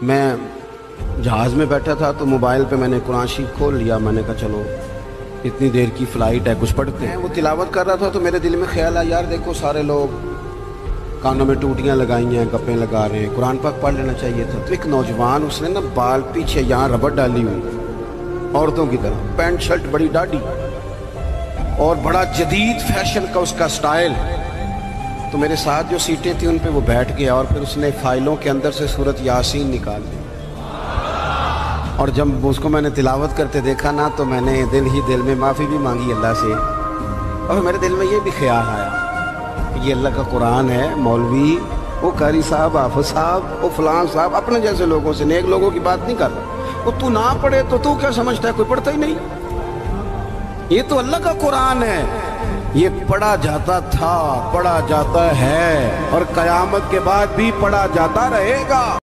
मैं जहाज़ में बैठा था तो मोबाइल पे मैंने कुरान शरीफ खोल लिया। मैंने कहा चलो इतनी देर की फ़्लाइट है, कुछ पढ़ते हैं। वो तिलावत कर रहा था तो मेरे दिल में ख्याल आया, यार देखो सारे लोग कानों में टूटियाँ लगाई हैं, गप्पे लगा रहे हैं, कुरान पाक पढ़ लेना चाहिए था। तो एक नौजवान, उसने ना बाल पीछे यहाँ रबड़ डाली हुई औरतों की तरह, पैंट शर्ट बड़ी दाढ़ी और बड़ा जदीद फैशन का उसका स्टाइल। तो मेरे साथ जो सीटें थी उन पे वो बैठ गया और फिर उसने फाइलों के अंदर से सूरत यासीन निकाल ली। और जब उसको मैंने तिलावत करते देखा ना तो मैंने दिल ही दिल में माफ़ी भी मांगी अल्लाह से। और मेरे दिल में ये भी ख्याल आया कि ये अल्लाह का कुरान है, मौलवी, वो कारी साहब, हाफिज साहब, वो फलां साहब, अपने जैसे लोगों से, नेक लोगों की बात नहीं कर रहा। वो तू ना पढ़े तो तू क्या समझता है, कोई पढ़ता ही नहीं। ये तो अल्लाह का कुरान है, ये पढ़ा जाता था, पढ़ा जाता है और कयामत के बाद भी पढ़ा जाता रहेगा।